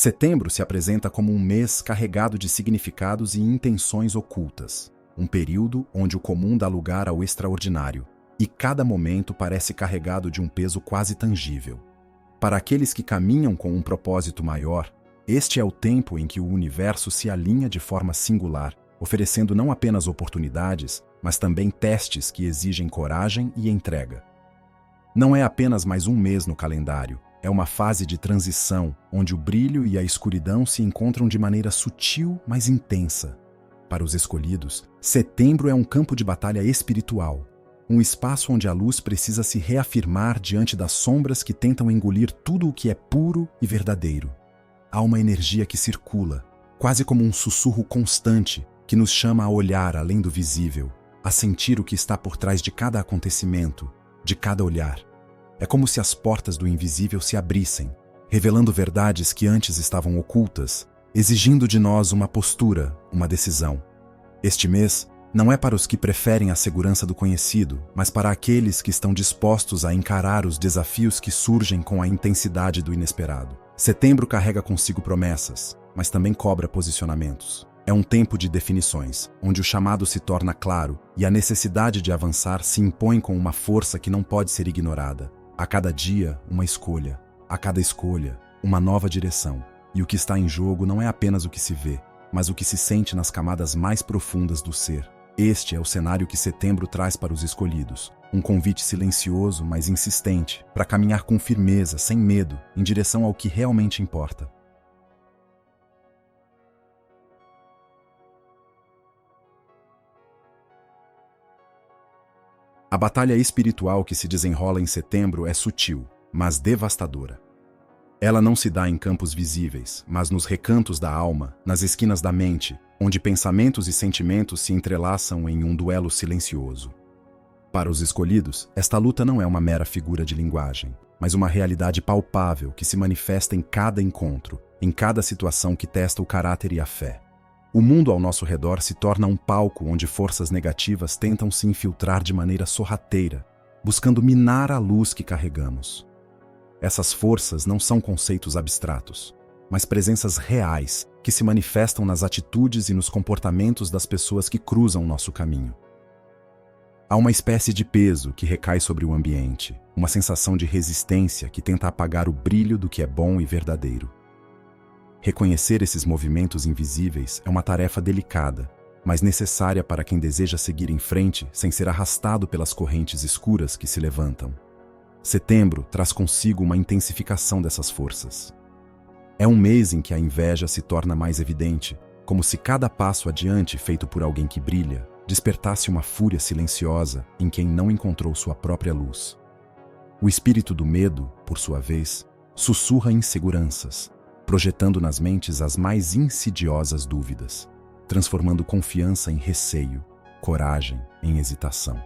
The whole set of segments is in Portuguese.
Setembro se apresenta como um mês carregado de significados e intenções ocultas, um período onde o comum dá lugar ao extraordinário, e cada momento parece carregado de um peso quase tangível. Para aqueles que caminham com um propósito maior, este é o tempo em que o universo se alinha de forma singular, oferecendo não apenas oportunidades, mas também testes que exigem coragem e entrega. Não é apenas mais um mês no calendário, é uma fase de transição onde o brilho e a escuridão se encontram de maneira sutil, mas intensa. Para os escolhidos, setembro é um campo de batalha espiritual, um espaço onde a luz precisa se reafirmar diante das sombras que tentam engolir tudo o que é puro e verdadeiro. Há uma energia que circula, quase como um sussurro constante, que nos chama a olhar além do visível, a sentir o que está por trás de cada acontecimento, de cada olhar. É como se as portas do invisível se abrissem, revelando verdades que antes estavam ocultas, exigindo de nós uma postura, uma decisão. Este mês não é para os que preferem a segurança do conhecido, mas para aqueles que estão dispostos a encarar os desafios que surgem com a intensidade do inesperado. Setembro carrega consigo promessas, mas também cobra posicionamentos. É um tempo de definições, onde o chamado se torna claro e a necessidade de avançar se impõe com uma força que não pode ser ignorada. A cada dia, uma escolha. A cada escolha, uma nova direção. E o que está em jogo não é apenas o que se vê, mas o que se sente nas camadas mais profundas do ser. Este é o cenário que setembro traz para os escolhidos. Um convite silencioso, mas insistente, para caminhar com firmeza, sem medo, em direção ao que realmente importa. A batalha espiritual que se desenrola em setembro é sutil, mas devastadora. Ela não se dá em campos visíveis, mas nos recantos da alma, nas esquinas da mente, onde pensamentos e sentimentos se entrelaçam em um duelo silencioso. Para os escolhidos, esta luta não é uma mera figura de linguagem, mas uma realidade palpável que se manifesta em cada encontro, em cada situação que testa o caráter e a fé. O mundo ao nosso redor se torna um palco onde forças negativas tentam se infiltrar de maneira sorrateira, buscando minar a luz que carregamos. Essas forças não são conceitos abstratos, mas presenças reais que se manifestam nas atitudes e nos comportamentos das pessoas que cruzam nosso caminho. Há uma espécie de peso que recai sobre o ambiente, uma sensação de resistência que tenta apagar o brilho do que é bom e verdadeiro. Reconhecer esses movimentos invisíveis é uma tarefa delicada, mas necessária para quem deseja seguir em frente sem ser arrastado pelas correntes escuras que se levantam. Setembro traz consigo uma intensificação dessas forças. É um mês em que a inveja se torna mais evidente, como se cada passo adiante feito por alguém que brilha despertasse uma fúria silenciosa em quem não encontrou sua própria luz. O espírito do medo, por sua vez, sussurra inseguranças, projetando nas mentes as mais insidiosas dúvidas, transformando confiança em receio, coragem em hesitação.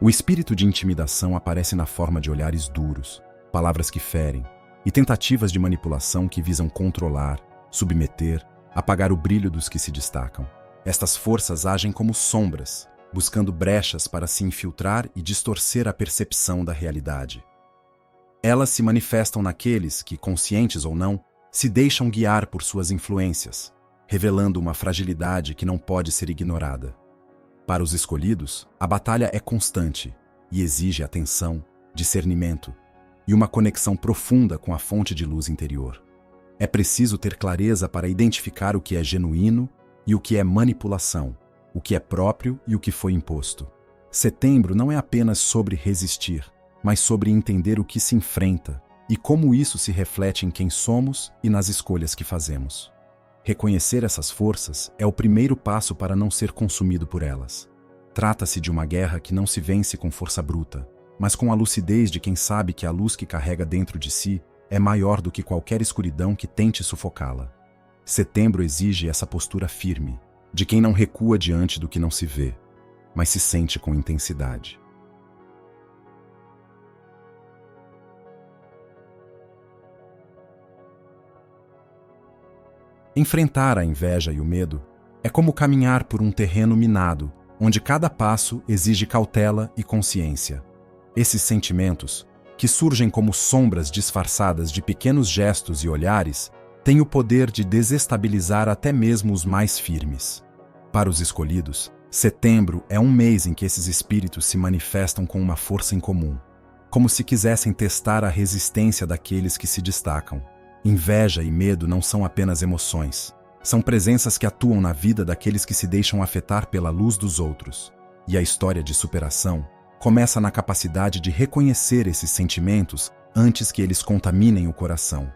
O espírito de intimidação aparece na forma de olhares duros, palavras que ferem, e tentativas de manipulação que visam controlar, submeter, apagar o brilho dos que se destacam. Estas forças agem como sombras, buscando brechas para se infiltrar e distorcer a percepção da realidade. Elas se manifestam naqueles que, conscientes ou não, se deixam guiar por suas influências, revelando uma fragilidade que não pode ser ignorada. Para os escolhidos, a batalha é constante e exige atenção, discernimento e uma conexão profunda com a fonte de luz interior. É preciso ter clareza para identificar o que é genuíno e o que é manipulação, o que é próprio e o que foi imposto. Setembro não é apenas sobre resistir, mas sobre entender o que se enfrenta e como isso se reflete em quem somos e nas escolhas que fazemos. Reconhecer essas forças é o primeiro passo para não ser consumido por elas. Trata-se de uma guerra que não se vence com força bruta, mas com a lucidez de quem sabe que a luz que carrega dentro de si é maior do que qualquer escuridão que tente sufocá-la. Setembro exige essa postura firme, de quem não recua diante do que não se vê, mas se sente com intensidade. Enfrentar a inveja e o medo é como caminhar por um terreno minado, onde cada passo exige cautela e consciência. Esses sentimentos, que surgem como sombras disfarçadas de pequenos gestos e olhares, tem o poder de desestabilizar até mesmo os mais firmes. Para os escolhidos, setembro é um mês em que esses espíritos se manifestam com uma força incomum, como se quisessem testar a resistência daqueles que se destacam. Inveja e medo não são apenas emoções, são presenças que atuam na vida daqueles que se deixam afetar pela luz dos outros. E a história de superação começa na capacidade de reconhecer esses sentimentos antes que eles contaminem o coração.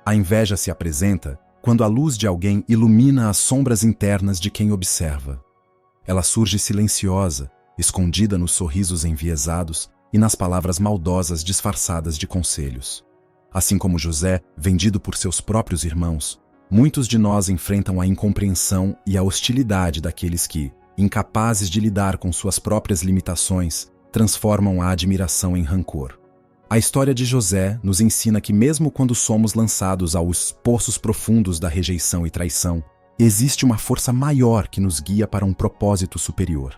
A inveja se apresenta quando a luz de alguém ilumina as sombras internas de quem observa. Ela surge silenciosa, escondida nos sorrisos enviesados e nas palavras maldosas disfarçadas de conselhos. Assim como José, vendido por seus próprios irmãos, muitos de nós enfrentam a incompreensão e a hostilidade daqueles que, incapazes de lidar com suas próprias limitações, transformam a admiração em rancor. A história de José nos ensina que mesmo quando somos lançados aos poços profundos da rejeição e traição, existe uma força maior que nos guia para um propósito superior.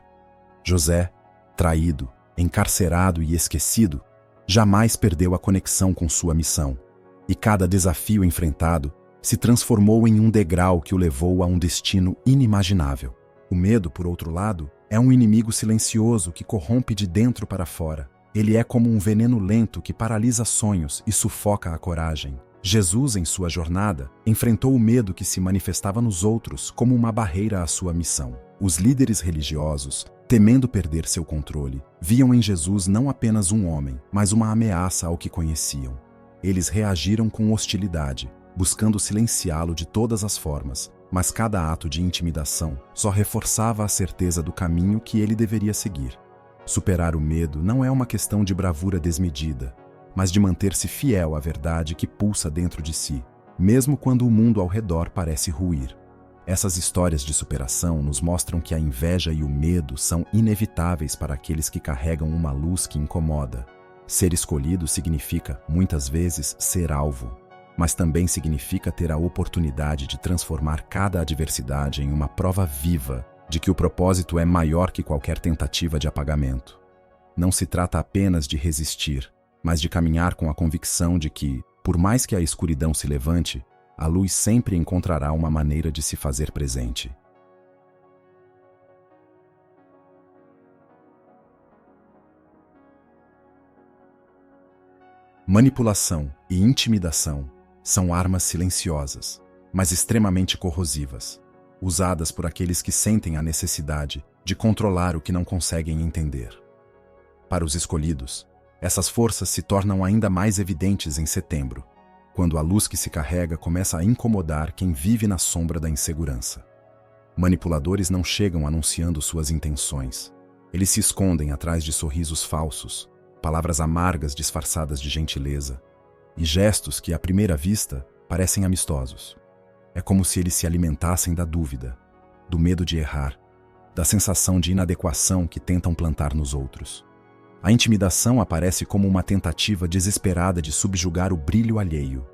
José, traído, encarcerado e esquecido, jamais perdeu a conexão com sua missão, e cada desafio enfrentado se transformou em um degrau que o levou a um destino inimaginável. O medo, por outro lado, é um inimigo silencioso que corrompe de dentro para fora. Ele é como um veneno lento que paralisa sonhos e sufoca a coragem. Jesus, em sua jornada, enfrentou o medo que se manifestava nos outros como uma barreira à sua missão. Os líderes religiosos, temendo perder seu controle, viam em Jesus não apenas um homem, mas uma ameaça ao que conheciam. Eles reagiram com hostilidade, buscando silenciá-lo de todas as formas, mas cada ato de intimidação só reforçava a certeza do caminho que ele deveria seguir. Superar o medo não é uma questão de bravura desmedida, mas de manter-se fiel à verdade que pulsa dentro de si, mesmo quando o mundo ao redor parece ruir. Essas histórias de superação nos mostram que a inveja e o medo são inevitáveis para aqueles que carregam uma luz que incomoda. Ser escolhido significa, muitas vezes, ser alvo, mas também significa ter a oportunidade de transformar cada adversidade em uma prova viva de que o propósito é maior que qualquer tentativa de apagamento. Não se trata apenas de resistir, mas de caminhar com a convicção de que, por mais que a escuridão se levante, a luz sempre encontrará uma maneira de se fazer presente. Manipulação e intimidação são armas silenciosas, mas extremamente corrosivas, usadas por aqueles que sentem a necessidade de controlar o que não conseguem entender. Para os escolhidos, essas forças se tornam ainda mais evidentes em setembro, quando a luz que se carrega começa a incomodar quem vive na sombra da insegurança. Manipuladores não chegam anunciando suas intenções. Eles se escondem atrás de sorrisos falsos, palavras amargas disfarçadas de gentileza, e gestos que, à primeira vista, parecem amistosos. É como se eles se alimentassem da dúvida, do medo de errar, da sensação de inadequação que tentam plantar nos outros. A intimidação aparece como uma tentativa desesperada de subjugar o brilho alheio.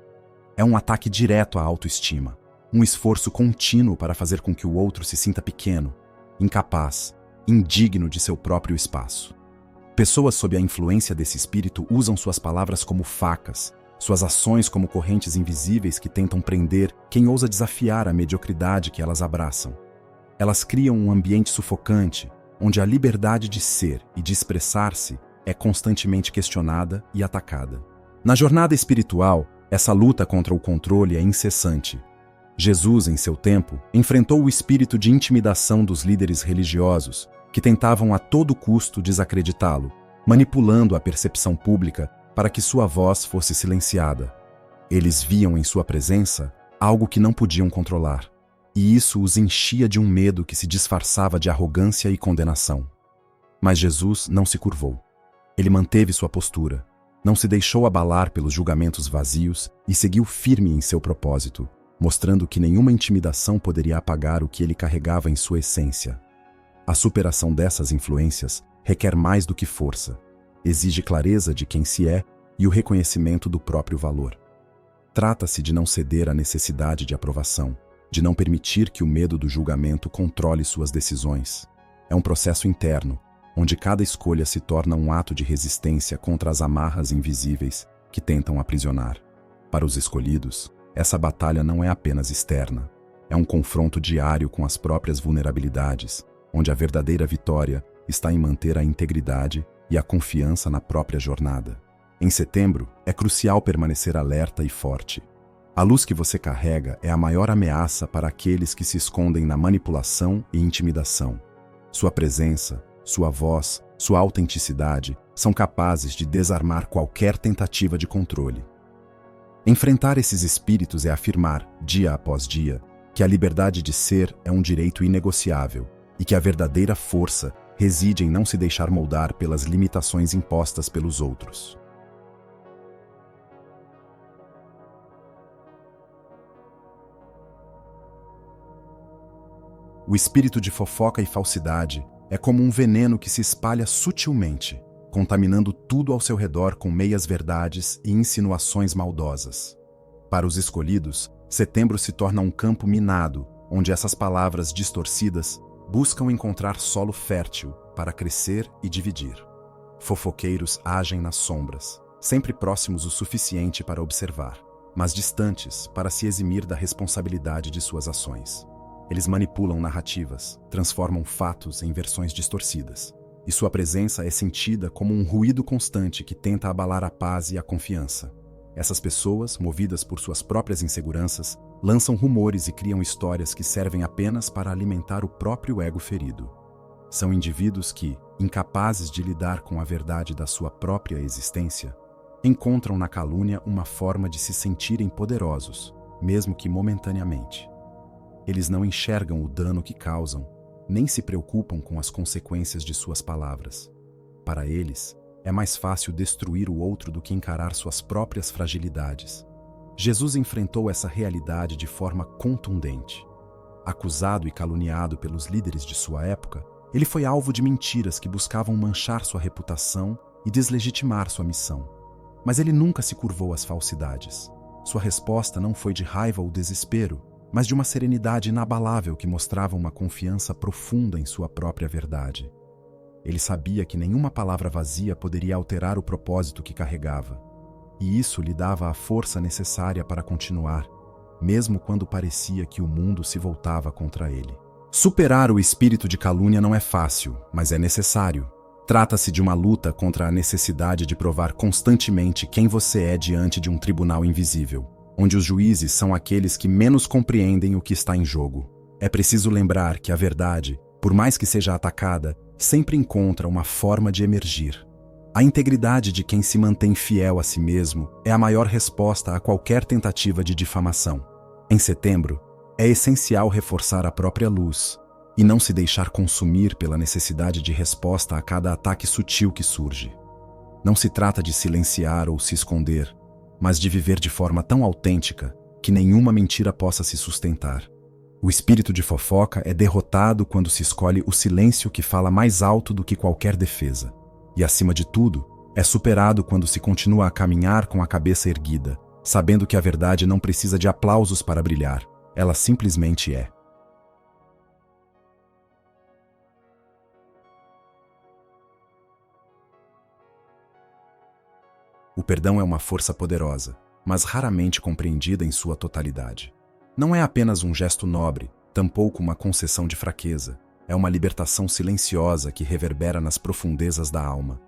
É um ataque direto à autoestima, um esforço contínuo para fazer com que o outro se sinta pequeno, incapaz, indigno de seu próprio espaço. Pessoas sob a influência desse espírito usam suas palavras como facas, suas ações como correntes invisíveis que tentam prender quem ousa desafiar a mediocridade que elas abraçam. Elas criam um ambiente sufocante, onde a liberdade de ser e de expressar-se é constantemente questionada e atacada. Na jornada espiritual, essa luta contra o controle é incessante. Jesus, em seu tempo, enfrentou o espírito de intimidação dos líderes religiosos, que tentavam a todo custo desacreditá-lo, manipulando a percepção pública para que sua voz fosse silenciada. Eles viam em sua presença algo que não podiam controlar, e isso os enchia de um medo que se disfarçava de arrogância e condenação. Mas Jesus não se curvou. Ele manteve sua postura, não se deixou abalar pelos julgamentos vazios e seguiu firme em seu propósito, mostrando que nenhuma intimidação poderia apagar o que ele carregava em sua essência. A superação dessas influências requer mais do que força. Exige clareza de quem se é e o reconhecimento do próprio valor. Trata-se de não ceder à necessidade de aprovação, de não permitir que o medo do julgamento controle suas decisões. É um processo interno, onde cada escolha se torna um ato de resistência contra as amarras invisíveis que tentam aprisionar. Para os escolhidos, Essa batalha não é apenas externa. É um confronto diário com as próprias vulnerabilidades, onde a verdadeira vitória está em manter a integridade e a confiança na própria jornada. Em setembro, é crucial permanecer alerta e forte. A luz que você carrega é a maior ameaça para aqueles que se escondem na manipulação e intimidação. Sua presença, sua voz, sua autenticidade são capazes de desarmar qualquer tentativa de controle. Enfrentar esses espíritos é afirmar, dia após dia, que a liberdade de ser é um direito inegociável e que a verdadeira força reside em não se deixar moldar pelas limitações impostas pelos outros. O espírito de fofoca e falsidade é como um veneno que se espalha sutilmente, contaminando tudo ao seu redor com meias-verdades e insinuações maldosas. Para os escolhidos, setembro se torna um campo minado, onde essas palavras distorcidas buscam encontrar solo fértil para crescer e dividir. Fofoqueiros agem nas sombras, sempre próximos o suficiente para observar, mas distantes para se eximir da responsabilidade de suas ações. Eles manipulam narrativas, transformam fatos em versões distorcidas, e sua presença é sentida como um ruído constante que tenta abalar a paz e a confiança. Essas pessoas, movidas por suas próprias inseguranças, lançam rumores e criam histórias que servem apenas para alimentar o próprio ego ferido. São indivíduos que, incapazes de lidar com a verdade da sua própria existência, encontram na calúnia uma forma de se sentirem poderosos, mesmo que momentaneamente. Eles não enxergam o dano que causam, nem se preocupam com as consequências de suas palavras. Para eles, é mais fácil destruir o outro do que encarar suas próprias fragilidades. Jesus enfrentou essa realidade de forma contundente. Acusado e caluniado pelos líderes de sua época, ele foi alvo de mentiras que buscavam manchar sua reputação e deslegitimar sua missão. Mas ele nunca se curvou às falsidades. Sua resposta não foi de raiva ou desespero, mas de uma serenidade inabalável que mostrava uma confiança profunda em sua própria verdade. Ele sabia que nenhuma palavra vazia poderia alterar o propósito que carregava, e isso lhe dava a força necessária para continuar, mesmo quando parecia que o mundo se voltava contra ele. Superar o espírito de calúnia não é fácil, mas é necessário. Trata-se de uma luta contra a necessidade de provar constantemente quem você é diante de um tribunal invisível, onde os juízes são aqueles que menos compreendem o que está em jogo. É preciso lembrar que a verdade, por mais que seja atacada, sempre encontra uma forma de emergir. A integridade de quem se mantém fiel a si mesmo é a maior resposta a qualquer tentativa de difamação. Em setembro, é essencial reforçar a própria luz e não se deixar consumir pela necessidade de resposta a cada ataque sutil que surge. Não se trata de silenciar ou se esconder, mas de viver de forma tão autêntica que nenhuma mentira possa se sustentar. O espírito de fofoca é derrotado quando se escolhe o silêncio que fala mais alto do que qualquer defesa. E, acima de tudo, é superado quando se continua a caminhar com a cabeça erguida, sabendo que a verdade não precisa de aplausos para brilhar, ela simplesmente é. O perdão é uma força poderosa, mas raramente compreendida em sua totalidade. Não é apenas um gesto nobre, tampouco uma concessão de fraqueza. É uma libertação silenciosa que reverbera nas profundezas da alma.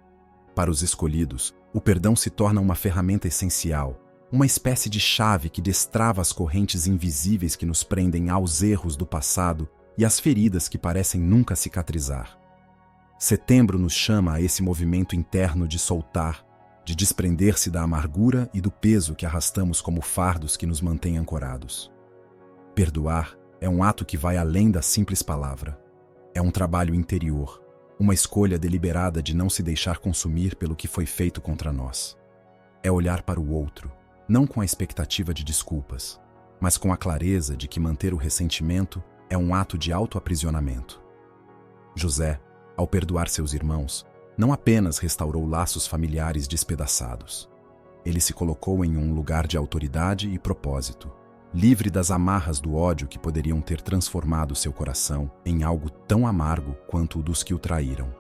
Para os escolhidos, o perdão se torna uma ferramenta essencial, uma espécie de chave que destrava as correntes invisíveis que nos prendem aos erros do passado e às feridas que parecem nunca cicatrizar. Setembro nos chama a esse movimento interno de soltar, de desprender-se da amargura e do peso que arrastamos como fardos que nos mantêm ancorados. Perdoar é um ato que vai além da simples palavra. É um trabalho interior, uma escolha deliberada de não se deixar consumir pelo que foi feito contra nós. É olhar para o outro, não com a expectativa de desculpas, mas com a clareza de que manter o ressentimento é um ato de autoaprisionamento. José, ao perdoar seus irmãos, não apenas restaurou laços familiares despedaçados. Ele se colocou em um lugar de autoridade e propósito, livre das amarras do ódio que poderiam ter transformado seu coração em algo tão amargo quanto o dos que o traíram.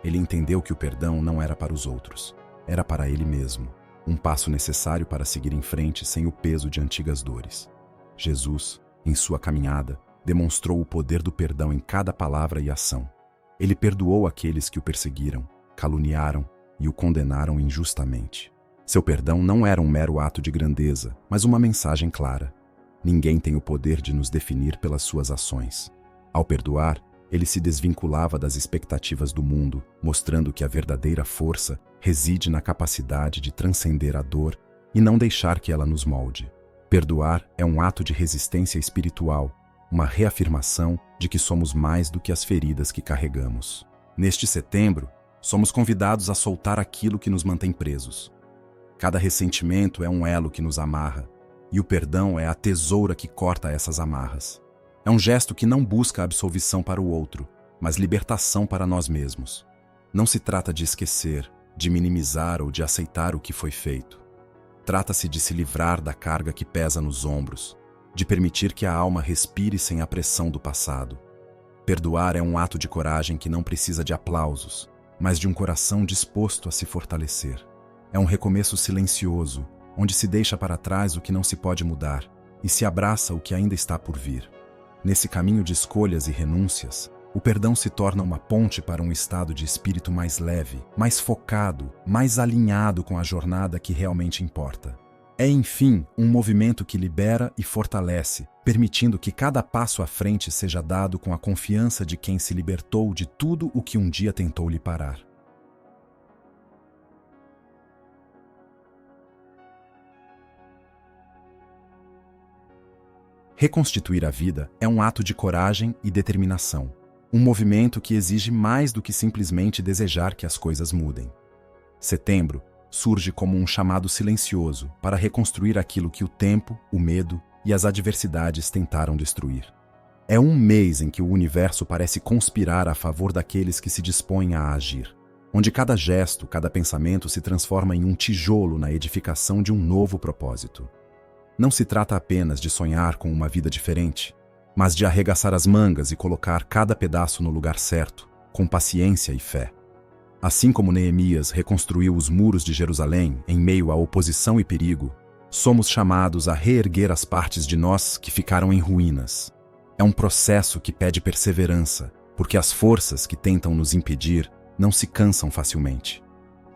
Ele entendeu que o perdão não era para os outros, era para ele mesmo. um passo necessário para seguir em frente sem o peso de antigas dores. Jesus, em sua caminhada, demonstrou o poder do perdão em cada palavra e ação. Ele perdoou aqueles que o perseguiram, caluniaram e o condenaram injustamente. Seu perdão não era um mero ato de grandeza, mas uma mensagem clara. Ninguém tem o poder de nos definir pelas suas ações. Ao perdoar, ele se desvinculava das expectativas do mundo, mostrando que a verdadeira força reside na capacidade de transcender a dor e não deixar que ela nos molde. Perdoar é um ato de resistência espiritual, uma reafirmação de que somos mais do que as feridas que carregamos. Neste setembro, somos convidados a soltar aquilo que nos mantém presos. Cada ressentimento é um elo que nos amarra, e o perdão é a tesoura que corta essas amarras. É um gesto que não busca absolvição para o outro, mas libertação para nós mesmos. Não se trata de esquecer, de minimizar ou de aceitar o que foi feito. Trata-se de se livrar da carga que pesa nos ombros, de permitir que a alma respire sem a pressão do passado. Perdoar é um ato de coragem que não precisa de aplausos, mas de um coração disposto a se fortalecer. É um recomeço silencioso, onde se deixa para trás o que não se pode mudar e se abraça o que ainda está por vir. Nesse caminho de escolhas e renúncias, o perdão se torna uma ponte para um estado de espírito mais leve, mais focado, mais alinhado com a jornada que realmente importa. É, enfim, um movimento que libera e fortalece, permitindo que cada passo à frente seja dado com a confiança de quem se libertou de tudo o que um dia tentou lhe parar. Reconstituir a vida é um ato de coragem e determinação, um movimento que exige mais do que simplesmente desejar que as coisas mudem. Setembro surge como um chamado silencioso para reconstruir aquilo que o tempo, o medo e as adversidades tentaram destruir. É um mês em que o universo parece conspirar a favor daqueles que se dispõem a agir, onde cada gesto, cada pensamento se transforma em um tijolo na edificação de um novo propósito. Não se trata apenas de sonhar com uma vida diferente, mas de arregaçar as mangas e colocar cada pedaço no lugar certo, com paciência e fé. Assim como Neemias reconstruiu os muros de Jerusalém em meio à oposição e perigo, somos chamados a reerguer as partes de nós que ficaram em ruínas. É um processo que pede perseverança, porque as forças que tentam nos impedir não se cansam facilmente.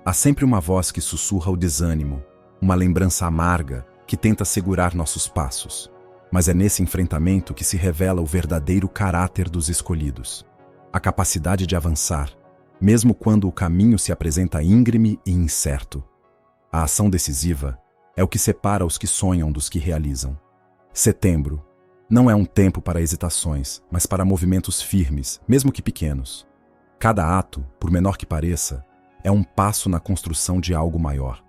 Há sempre uma voz que sussurra o desânimo, uma lembrança amarga que tenta segurar nossos passos. Mas é nesse enfrentamento que se revela o verdadeiro caráter dos escolhidos. A capacidade de avançar, mesmo quando o caminho se apresenta íngreme e incerto. A ação decisiva é o que separa os que sonham dos que realizam. Setembro não é um tempo para hesitações, mas para movimentos firmes, mesmo que pequenos. Cada ato, por menor que pareça, é um passo na construção de algo maior.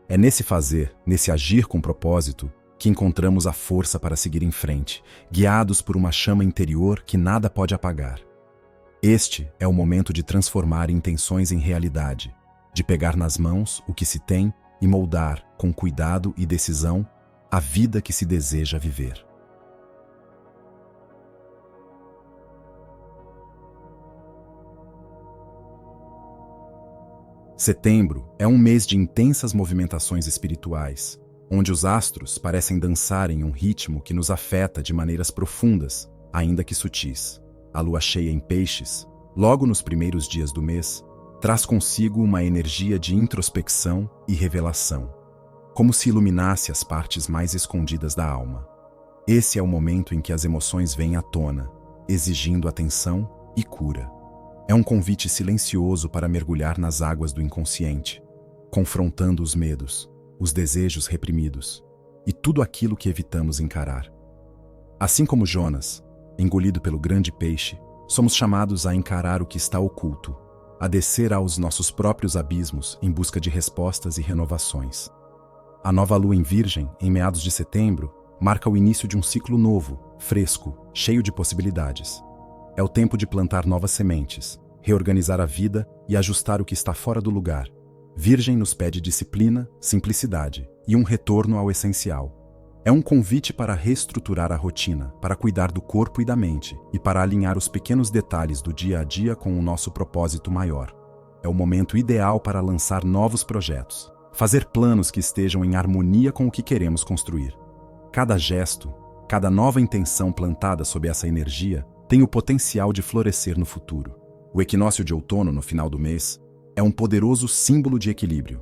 É nesse fazer, nesse agir com propósito, que encontramos a força para seguir em frente, guiados por uma chama interior que nada pode apagar. Este é o momento de transformar intenções em realidade, de pegar nas mãos o que se tem e moldar, com cuidado e decisão, a vida que se deseja viver. Setembro é um mês de intensas movimentações espirituais, onde os astros parecem dançar em um ritmo que nos afeta de maneiras profundas, ainda que sutis. A lua cheia em Peixes, logo nos primeiros dias do mês, traz consigo uma energia de introspecção e revelação, como se iluminasse as partes mais escondidas da alma. Esse é o momento em que as emoções vêm à tona, exigindo atenção e cura. É um convite silencioso para mergulhar nas águas do inconsciente, confrontando os medos, os desejos reprimidos e tudo aquilo que evitamos encarar. Assim como Jonas, engolido pelo grande peixe, somos chamados a encarar o que está oculto, a descer aos nossos próprios abismos em busca de respostas e renovações. A nova lua em Virgem, em meados de setembro, marca o início de um ciclo novo, fresco, cheio de possibilidades. É o tempo de plantar novas sementes, reorganizar a vida e ajustar o que está fora do lugar. Virgem nos pede disciplina, simplicidade e um retorno ao essencial. É um convite para reestruturar a rotina, para cuidar do corpo e da mente e para alinhar os pequenos detalhes do dia a dia com o nosso propósito maior. É o momento ideal para lançar novos projetos, fazer planos que estejam em harmonia com o que queremos construir. Cada gesto, cada nova intenção plantada sob essa energia tem o potencial de florescer no futuro. O equinócio de outono, no final do mês, é um poderoso símbolo de equilíbrio.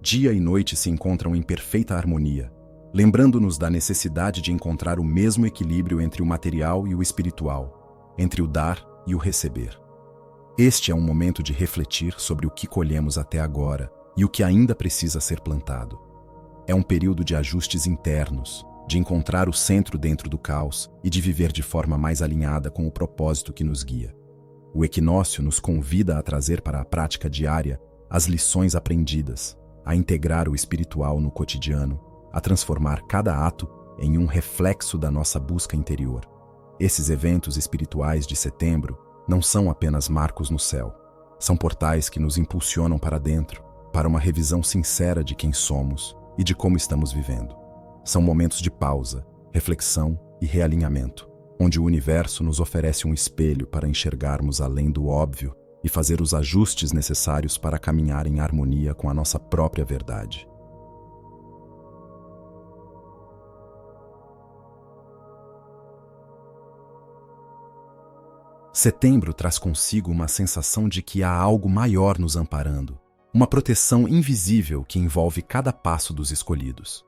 Dia e noite se encontram em perfeita harmonia, lembrando-nos da necessidade de encontrar o mesmo equilíbrio entre o material e o espiritual, entre o dar e o receber. Este é um momento de refletir sobre o que colhemos até agora e o que ainda precisa ser plantado. É um período de ajustes internos, de encontrar o centro dentro do caos e de viver de forma mais alinhada com o propósito que nos guia. O equinócio nos convida a trazer para a prática diária as lições aprendidas, a integrar o espiritual no cotidiano, a transformar cada ato em um reflexo da nossa busca interior. Esses eventos espirituais de setembro não são apenas marcos no céu. São portais que nos impulsionam para dentro, para uma revisão sincera de quem somos e de como estamos vivendo. São momentos de pausa, reflexão e realinhamento, onde o universo nos oferece um espelho para enxergarmos além do óbvio e fazer os ajustes necessários para caminhar em harmonia com a nossa própria verdade. Setembro traz consigo uma sensação de que há algo maior nos amparando, uma proteção invisível que envolve cada passo dos escolhidos.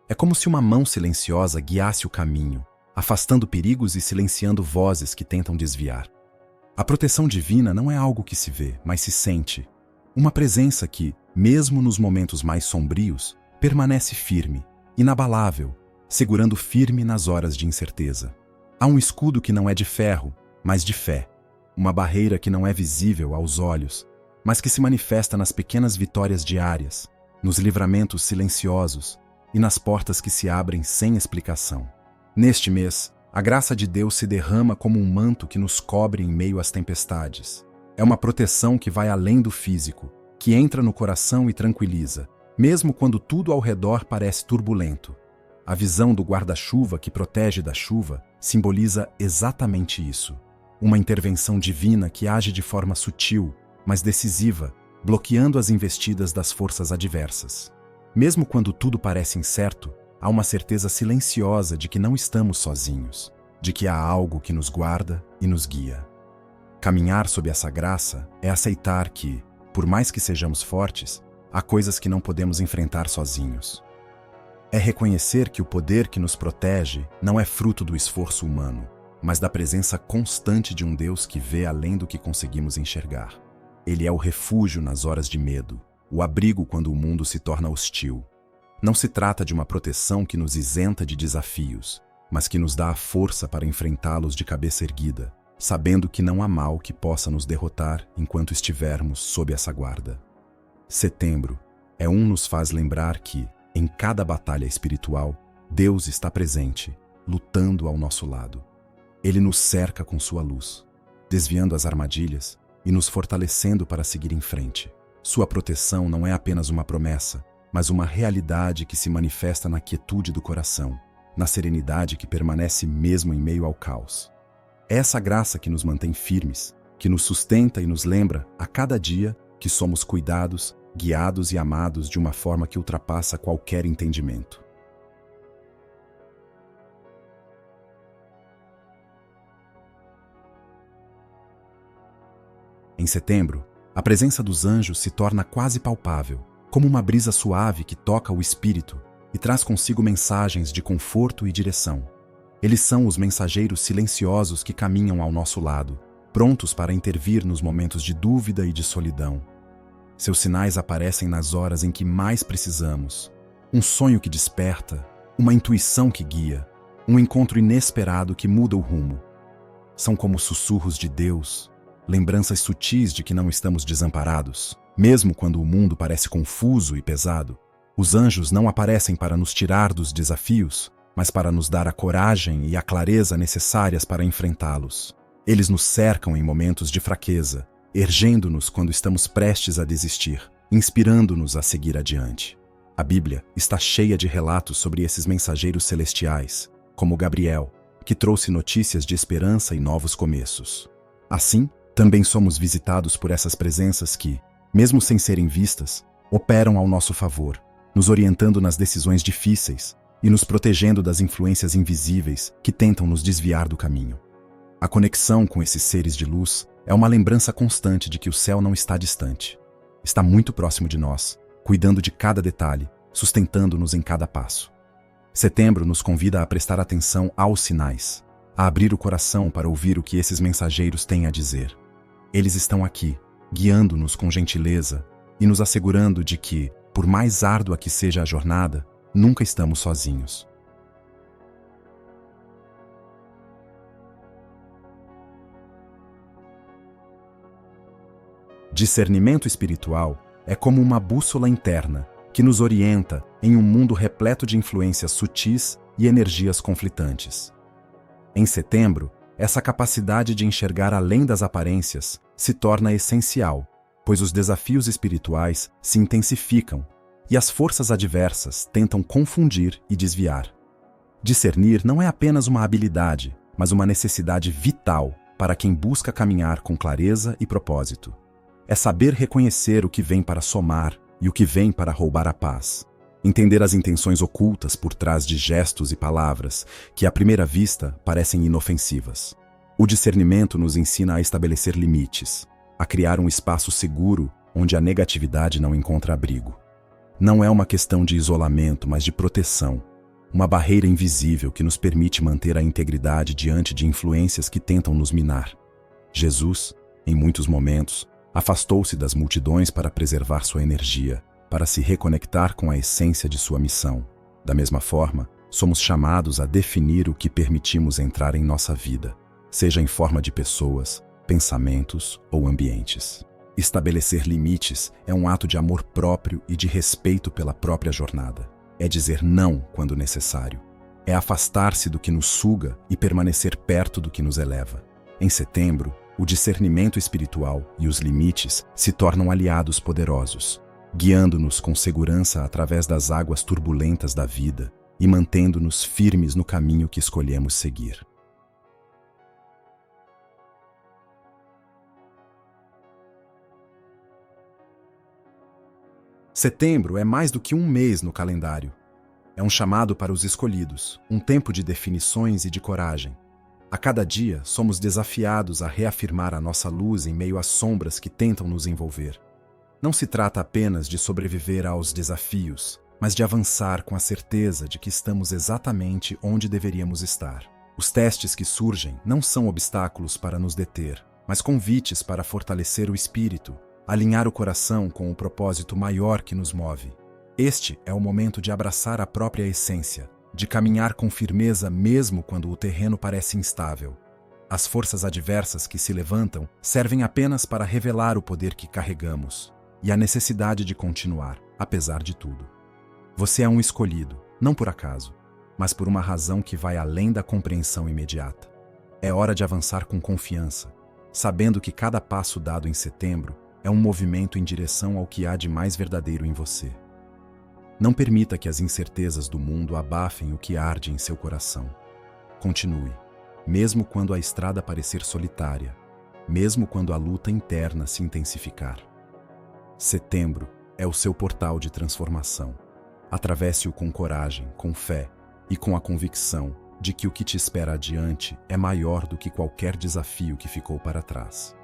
É como se uma mão silenciosa guiasse o caminho, afastando perigos e silenciando vozes que tentam desviar. A proteção divina não é algo que se vê, mas se sente. Uma presença que, mesmo nos momentos mais sombrios, permanece firme, inabalável, segurando firme nas horas de incerteza. Há um escudo que não é de ferro, mas de fé. Uma barreira que não é visível aos olhos, mas que se manifesta nas pequenas vitórias diárias, nos livramentos silenciosos e nas portas que se abrem sem explicação. Neste mês, a graça de Deus se derrama como um manto que nos cobre em meio às tempestades. É uma proteção que vai além do físico, que entra no coração e tranquiliza, mesmo quando tudo ao redor parece turbulento. A visão do guarda-chuva que protege da chuva simboliza exatamente isso. Uma intervenção divina que age de forma sutil, mas decisiva, bloqueando as investidas das forças adversas. Mesmo quando tudo parece incerto, há uma certeza silenciosa de que não estamos sozinhos, de que há algo que nos guarda e nos guia. Caminhar sob essa graça é aceitar que, por mais que sejamos fortes, há coisas que não podemos enfrentar sozinhos. É reconhecer que o poder que nos protege não é fruto do esforço humano, mas da presença constante de um Deus que vê além do que conseguimos enxergar. Ele é o refúgio nas horas de medo, o abrigo quando o mundo se torna hostil. Não se trata de uma proteção que nos isenta de desafios, mas que nos dá a força para enfrentá-los de cabeça erguida, sabendo que não há mal que possa nos derrotar enquanto estivermos sob essa guarda. Setembro nos faz lembrar que, em cada batalha espiritual, Deus está presente, lutando ao nosso lado. Ele nos cerca com sua luz, desviando as armadilhas e nos fortalecendo para seguir em frente. Sua proteção não é apenas uma promessa, mas uma realidade que se manifesta na quietude do coração, na serenidade que permanece mesmo em meio ao caos. É essa graça que nos mantém firmes, que nos sustenta e nos lembra, a cada dia, que somos cuidados, guiados e amados de uma forma que ultrapassa qualquer entendimento. Em setembro, a presença dos anjos se torna quase palpável, como uma brisa suave que toca o espírito e traz consigo mensagens de conforto e direção. Eles são os mensageiros silenciosos que caminham ao nosso lado, prontos para intervir nos momentos de dúvida e de solidão. Seus sinais aparecem nas horas em que mais precisamos. Um sonho que desperta, uma intuição que guia, um encontro inesperado que muda o rumo. São como sussurros de Deus, lembranças sutis de que não estamos desamparados. Mesmo quando o mundo parece confuso e pesado, os anjos não aparecem para nos tirar dos desafios, mas para nos dar a coragem e a clareza necessárias para enfrentá-los. Eles nos cercam em momentos de fraqueza, erguendo-nos quando estamos prestes a desistir, inspirando-nos a seguir adiante. A Bíblia está cheia de relatos sobre esses mensageiros celestiais, como Gabriel, que trouxe notícias de esperança e novos começos. Assim, também somos visitados por essas presenças que, mesmo sem serem vistas, operam ao nosso favor, nos orientando nas decisões difíceis e nos protegendo das influências invisíveis que tentam nos desviar do caminho. A conexão com esses seres de luz é uma lembrança constante de que o céu não está distante. Está muito próximo de nós, cuidando de cada detalhe, sustentando-nos em cada passo. Setembro nos convida a prestar atenção aos sinais, a abrir o coração para ouvir o que esses mensageiros têm a dizer. Eles estão aqui, guiando-nos com gentileza e nos assegurando de que, por mais árdua que seja a jornada, nunca estamos sozinhos. Discernimento espiritual é como uma bússola interna que nos orienta em um mundo repleto de influências sutis e energias conflitantes. Em setembro, essa capacidade de enxergar além das aparências se torna essencial, pois os desafios espirituais se intensificam e as forças adversas tentam confundir e desviar. Discernir não é apenas uma habilidade, mas uma necessidade vital para quem busca caminhar com clareza e propósito. É saber reconhecer o que vem para somar e o que vem para roubar a paz. Entender as intenções ocultas por trás de gestos e palavras que, à primeira vista, parecem inofensivas. O discernimento nos ensina a estabelecer limites, a criar um espaço seguro onde a negatividade não encontra abrigo. Não é uma questão de isolamento, mas de proteção, uma barreira invisível que nos permite manter a integridade diante de influências que tentam nos minar. Jesus, em muitos momentos, afastou-se das multidões para preservar sua energia, para se reconectar com a essência de sua missão. Da mesma forma, somos chamados a definir o que permitimos entrar em nossa vida, seja em forma de pessoas, pensamentos ou ambientes. Estabelecer limites é um ato de amor próprio e de respeito pela própria jornada. É dizer não quando necessário. É afastar-se do que nos suga e permanecer perto do que nos eleva. Em setembro, o discernimento espiritual e os limites se tornam aliados poderosos, guiando-nos com segurança através das águas turbulentas da vida e mantendo-nos firmes no caminho que escolhemos seguir. Setembro é mais do que um mês no calendário. É um chamado para os escolhidos, um tempo de definições e de coragem. A cada dia, somos desafiados a reafirmar a nossa luz em meio às sombras que tentam nos envolver. Não se trata apenas de sobreviver aos desafios, mas de avançar com a certeza de que estamos exatamente onde deveríamos estar. Os testes que surgem não são obstáculos para nos deter, mas convites para fortalecer o espírito, alinhar o coração com o propósito maior que nos move. Este é o momento de abraçar a própria essência, de caminhar com firmeza mesmo quando o terreno parece instável. As forças adversas que se levantam servem apenas para revelar o poder que carregamos e a necessidade de continuar, apesar de tudo. Você é um escolhido, não por acaso, mas por uma razão que vai além da compreensão imediata. É hora de avançar com confiança, sabendo que cada passo dado em setembro é um movimento em direção ao que há de mais verdadeiro em você. Não permita que as incertezas do mundo abafem o que arde em seu coração. Continue, mesmo quando a estrada parecer solitária, mesmo quando a luta interna se intensificar. Setembro é o seu portal de transformação. Atravesse-o com coragem, com fé e com a convicção de que o que te espera adiante é maior do que qualquer desafio que ficou para trás.